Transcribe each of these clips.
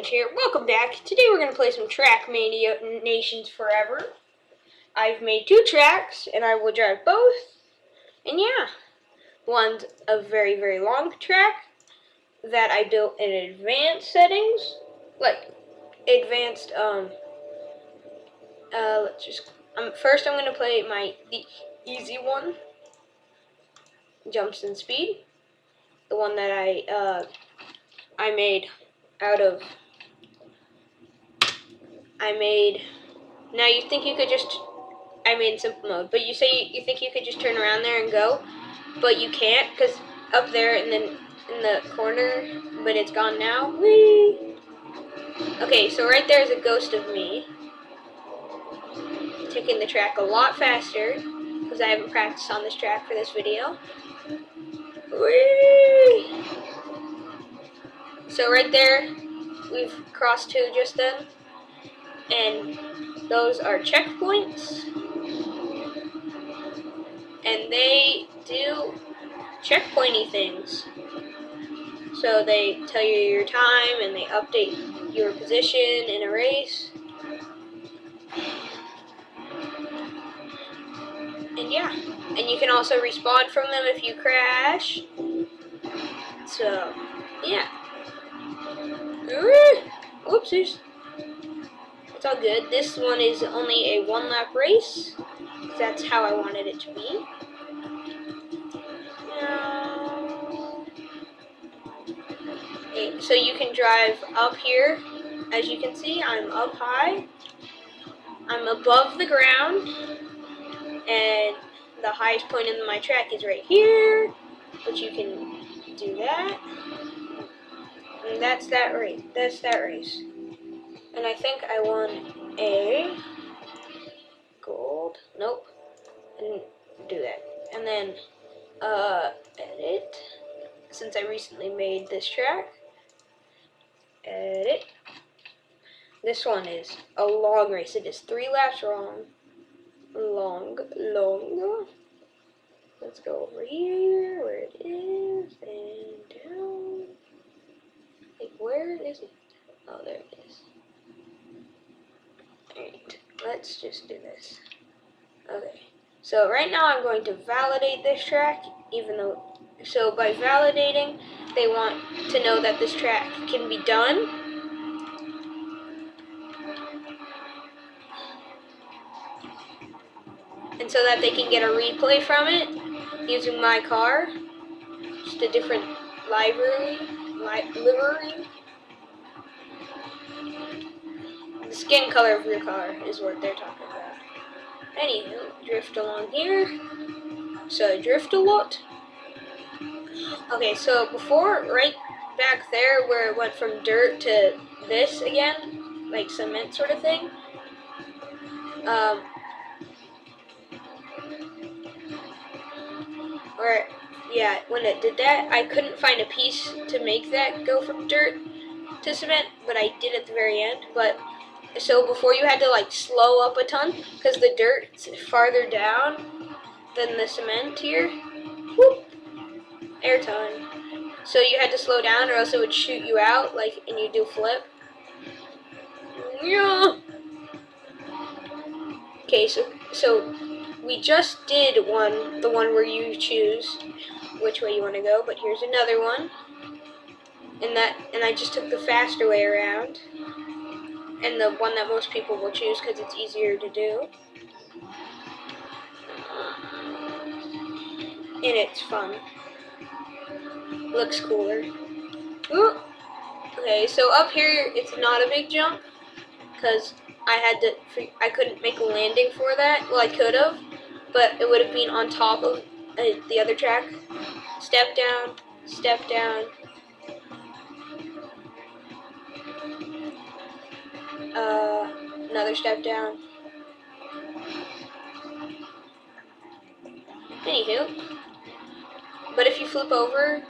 here. Welcome back. Today we're going to play some Trackmania Nations Forever. I've made 2 tracks, and I will drive both. And yeah, one's a very, very long track that I built in advanced settings. Like, advanced, first I'm going to play the easy one. Jumps and speed. The one that I made out of... Now you think you could just... I made in simple mode, but you think you could just turn around there and go, but you can't, because up there and then in the corner, but it's gone now. Whee! Okay, so right there is a ghost of me. Taking the track a lot faster, because I haven't practiced on this track for this video. Whee! So right there, we've crossed 2 just then, and those are checkpoints, and they do checkpointy things. So they tell you your time, and they update your position in a race. And yeah, and you can also respawn from them if you crash. So, yeah. Whoopsies. It's all good. This one is only a 1-lap race. That's how I wanted it to be. Okay, so you can drive up here. As you can see, I'm up high. I'm above the ground. And the highest point in my track is right here. But you can do that. And that's that race. That's that race. And I think I won a gold. Nope. Didn't do that. And then edit. Since I recently made this track. Edit. This one is a long race. It is 3 laps long. Let's go over here where it is and down. Like, where is it? Oh, there it is. Alright, let's just do this. Okay, so right now I'm going to validate this track, so by validating, they want to know that this track can be done. And so that they can get a replay from it using my car. Just a different livery. The skin color of your car is what they're talking about. Anywho, drift along here. So I drift a lot. Okay, so before, right back there where it went from dirt to this again, like cement sort of thing, when it did that, I couldn't find a piece to make that go from dirt to cement, but I did at the very end. But so before you had to like slow up a ton because the dirt's farther down than the cement here. Whoop! Airtime. So you had to slow down or else it would shoot you out, like, and you do flip. Yeah. Okay, so we just did the one where you choose which way you want to go, but here's another one. And I just took the faster way around. And the one that most people will choose because it's easier to do. And it's fun. Looks cooler. Ooh. Okay, so up here it's not a big jump because I couldn't make a landing for that. Well, I could have, but it would have been on top of the other track. Step down, step down. Another step down. Anywho, but if you flip over,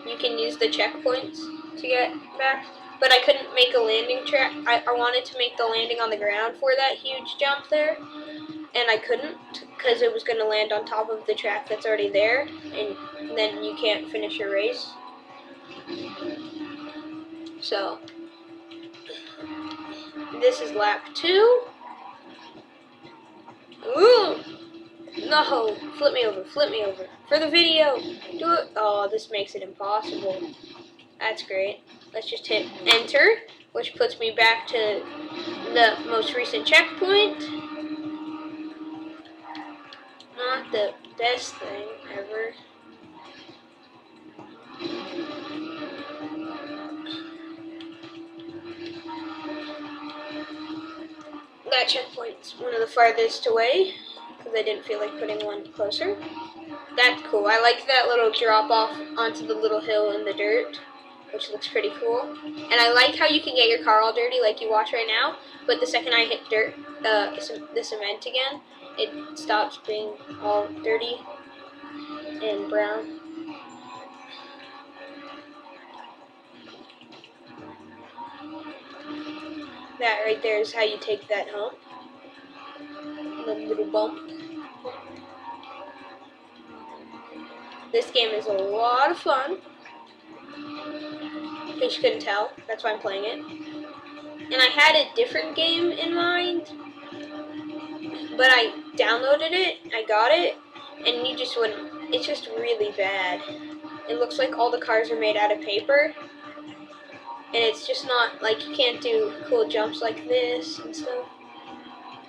you can use the checkpoints to get back. But I couldn't make a landing track. I wanted to make the landing on the ground for that huge jump there, and I couldn't because it was going to land on top of the track that's already there, and then you can't finish your race. So This is lap 2. Ooh! No! Flip me over, flip me over. For the video! Do it! Oh, this makes it impossible. That's great. Let's just hit enter, which puts me back to the most recent checkpoint. Not the best thing ever. That checkpoint's one of the farthest away, because I didn't feel like putting one closer. That's cool. I like that little drop off onto the little hill in the dirt, which looks pretty cool. And I like how you can get your car all dirty like you watch right now, but the second I hit dirt, the cement again, it stops being all dirty and brown. That right there is how you take that hump. The little bump. This game is a lot of fun. In case you couldn't tell, that's why I'm playing it. And I had a different game in mind, but I downloaded it, I got it, and you just wouldn't. It's just really bad. It looks like all the cars are made out of paper. And it's just not, like, you can't do cool jumps like this and stuff.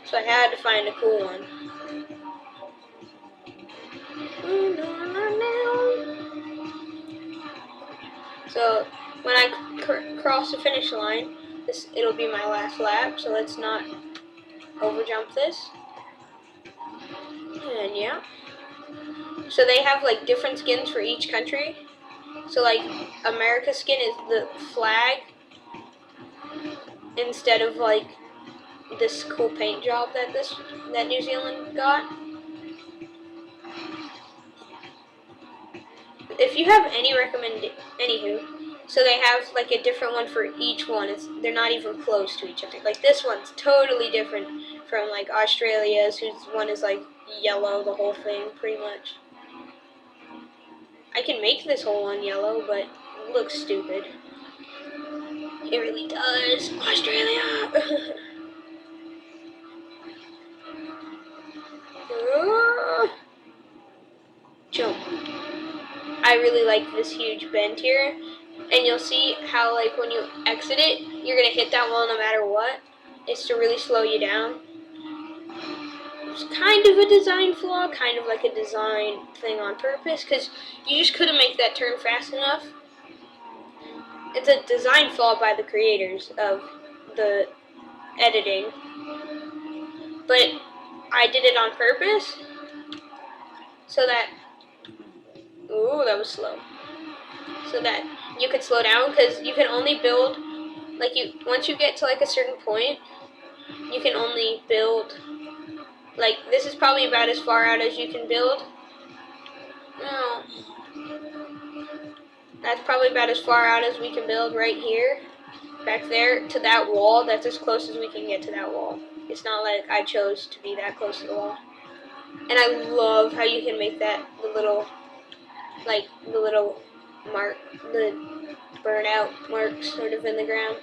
So I had to find a cool one. So when I cross the finish line, it'll be my last lap, so let's not overjump this. And yeah. So they have, like, different skins for each country. So, like, America's skin is the flag instead of, like, this cool paint job that New Zealand got. If you have any anywho, so they have, like, a different one for each one. They're not even close to each other. Like, this one's totally different from, like, Australia's, whose one is, like, yellow, the whole thing, pretty much. I can make this whole one yellow, but it looks stupid. It really does. Australia! Jump. I really like this huge bend here. And you'll see how, like, when you exit it, you're going to hit that wall no matter what. It's to really slow you down. It's kind of a design flaw, kind of like a design thing on purpose, because you just couldn't make that turn fast enough. It's a design flaw by the creators of the editing, but I did it on purpose so that, ooh, that was slow, so that you could slow down, because you can only build, like, once you get to, like, a certain point, you can only build, like, this is probably about as far out as you can build. No. That's probably about as far out as we can build right here. Back there to that wall, that's as close as we can get to that wall. It's not like I chose to be that close to the wall. And I love how you can make that the little mark, the burnout marks sort of in the ground.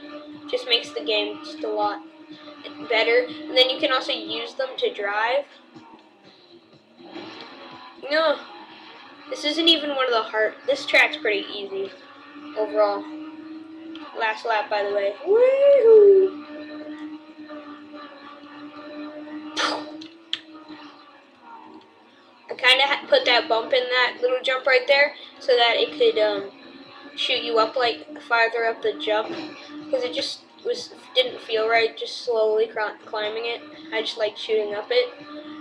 Just makes the game just a lot better. And then you can also use them to drive. No, this isn't even one of the hard. This track's pretty easy overall. Last lap, by the way. Woohoo! I kind of put that bump in that little jump right there so that it could shoot you up, like, farther up the jump, because it just didn't feel right just slowly climbing it. I just like shooting up it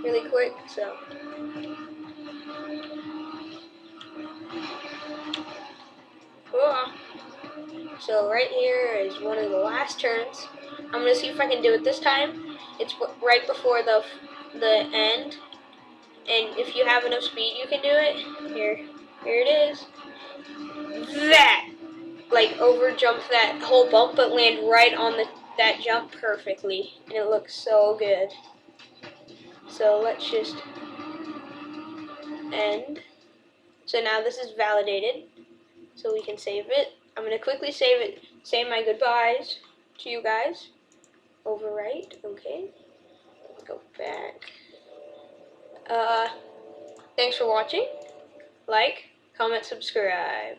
really quick, so. Cool. So right here is one of the last turns. I'm gonna see if I can do it this time. It's right before the end, and if you have enough speed, you can do it. Here it is. That, like, over jump that whole bump, but land right on that jump perfectly, and it looks so good. So let's just end. So now this is validated, so we can save it. I'm gonna quickly save it, say my goodbyes to you guys. overwrite. Okay. Let's go back. Thanks for watching. Like, comment, subscribe.